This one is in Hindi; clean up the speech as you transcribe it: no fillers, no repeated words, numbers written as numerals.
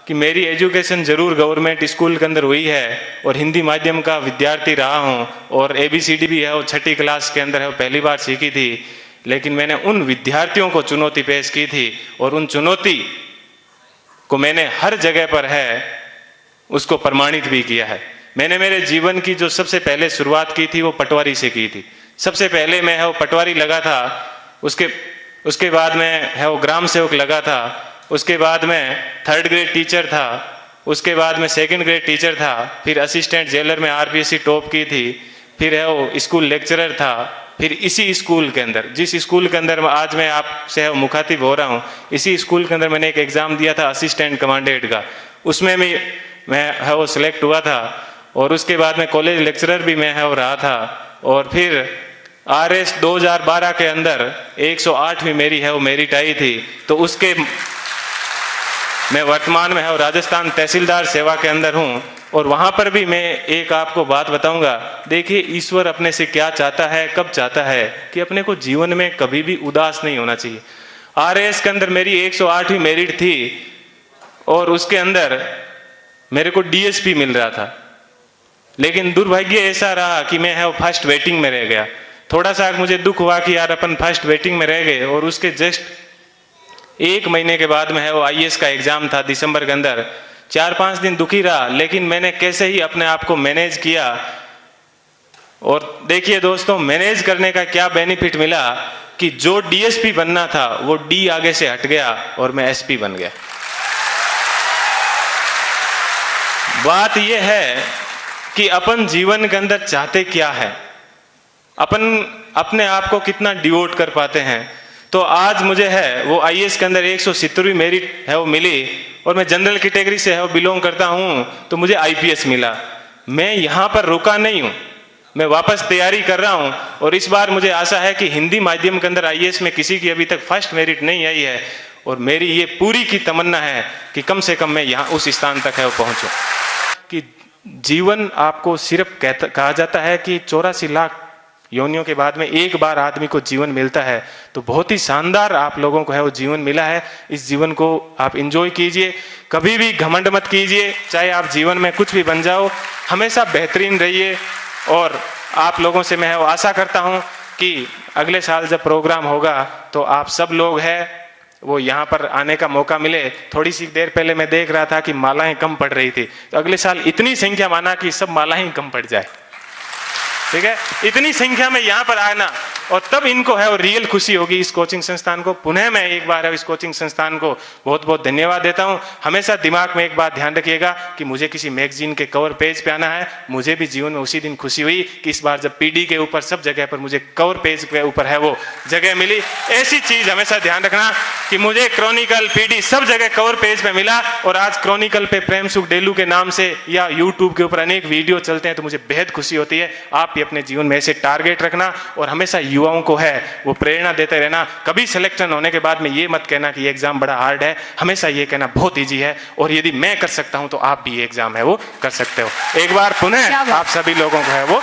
कि मेरी एजुकेशन ज़रूर गवर्नमेंट स्कूल के अंदर हुई है और हिंदी माध्यम का विद्यार्थी रहा हूँ और ABCD भी है वो 6ठी क्लास के अंदर है वो पहली बार सीखी थी, लेकिन मैंने उन विद्यार्थियों को चुनौती पेश की थी और उन चुनौती को मैंने हर जगह पर है उसको प्रमाणित भी किया है। मैंने मेरे जीवन की जो सबसे पहले शुरुआत की थी वो पटवारी से की थी। सबसे पहले मैं है वो पटवारी लगा था, उसके बाद में है वो ग्राम सेवक लगा था, उसके बाद में 3rd ग्रेड टीचर था, उसके बाद में 2nd ग्रेड टीचर था, फिर असिस्टेंट जेलर में RPSC टॉप की थी, फिर है वो स्कूल लेक्चरर था, फिर इसी स्कूल के अंदर जिस स्कूल के अंदर आज मैं आपसे मुखातिब हो रहा हूँ, इसी स्कूल के अंदर मैंने एक एग्ज़ाम दिया था असिस्टेंट कमांडेंट का, उसमें भी मैं है वो सिलेक्ट हुआ था और उसके बाद में कॉलेज लेक्चरर भी मैं है वो रहा था और फिर RS 2012 के अंदर 108वीं मेरी है वो मेरिट आई थी। तो उसके मैं वर्तमान में है वो राजस्थान तहसीलदार सेवा के अंदर हूँ और वहाँ पर भी मैं एक आपको बात बताऊँगा। देखिए ईश्वर अपने से क्या चाहता है, कब चाहता है कि अपने को जीवन में कभी भी उदास नहीं होना चाहिए। RS के अंदर मेरी 108वीं मेरिट थी और उसके अंदर मेरे को DSP मिल रहा था, लेकिन दुर्भाग्य ऐसा रहा कि मैं है वो फर्स्ट वेटिंग में रह गया। थोड़ा सा मुझे दुख हुआ कि यार अपन फर्स्ट वेटिंग में रह गए और उसके जस्ट 1 महीने के बाद में है वो IAS का एग्ज़ाम था दिसंबर के अंदर। 4-5 दिन दुखी रहा, लेकिन मैंने कैसे ही अपने आप को मैनेज किया और देखिए दोस्तों मैनेज करने का क्या बेनिफिट मिला कि जो DSP बनना था वो D आगे से हट गया और मैं SP बन गया। बात यह है कि अपन जीवन के अंदर चाहते क्या है, अपन अपने आप को कितना डिवोट कर पाते हैं। तो आज मुझे है वो IAS के अंदर 170वीं मेरिट है वो मिली और मैं जनरल कैटेगरी से है वो बिलोंग करता हूँ, तो मुझे IPS मिला। मैं यहाँ पर रुका नहीं हूँ, मैं वापस तैयारी कर रहा हूँ और इस बार मुझे आशा है कि हिंदी माध्यम के अंदर IAS में किसी की अभी तक फर्स्ट मेरिट नहीं आई है और मेरी ये पूरी की तमन्ना है कि कम से कम मैं यहाँ उस स्थान तक है वो पहुँचूँ। कि जीवन आपको सिर्फ कहा जाता है कि 84 लाख योनियों के बाद में एक बार आदमी को जीवन मिलता है, तो बहुत ही शानदार आप लोगों को है वो जीवन मिला है। इस जीवन को आप एंजॉय कीजिए, कभी भी घमंड मत कीजिए, चाहे आप जीवन में कुछ भी बन जाओ, हमेशा बेहतरीन रहिए। और आप लोगों से मैं आशा करता हूँ कि अगले साल जब प्रोग्राम होगा तो आप सब लोग हैं वो यहाँ पर आने का मौका मिले। थोड़ी सी देर पहले मैं देख रहा था कि मालाएं कम पड़ रही थी, तो अगले साल इतनी संख्या माना कि सब मालाएं कम पड़ जाए, ठीक है, इतनी संख्या में यहाँ पर आना और तब इनको है और रियल खुशी होगी। इस कोचिंग संस्थान को पुनः मैं एक बार इस कोचिंग संस्थान को बहुत बहुत धन्यवाद देता हूँ। हमेशा दिमाग में एक बात ध्यान रखिएगा कि मुझे किसी मैगजीन के कवर पेज पे आना है। मुझे भी जीवन में उसी दिन खुशी हुई कि इस बार जब PD के ऊपर सब जगह पर मुझे कवर पेज के ऊपर है वो जगह मिली। ऐसी चीज हमेशा ध्यान रखना कि मुझे क्रॉनिकल PD सब जगह कवर पेज पे मिला और आज क्रॉनिकल पे प्रेम सुख डेलू के नाम से या यूट्यूब के ऊपर अनेक वीडियो चलते हैं, तो मुझे बेहद खुशी होती है। आप भी अपने जीवन में ऐसे टारगेट रखना और हमेशा युवाओं को है वो प्रेरणा देते रहना। कभी सिलेक्शन होने के बाद में ये मत कहना कि ये एग्जाम बड़ा हार्ड है, हमेशा ये कहना बहुत इजी है और यदि मैं कर सकता हूं तो आप भी ये एग्जाम है वो कर सकते हो। एक बार पुनः आप सभी लोगों को है वो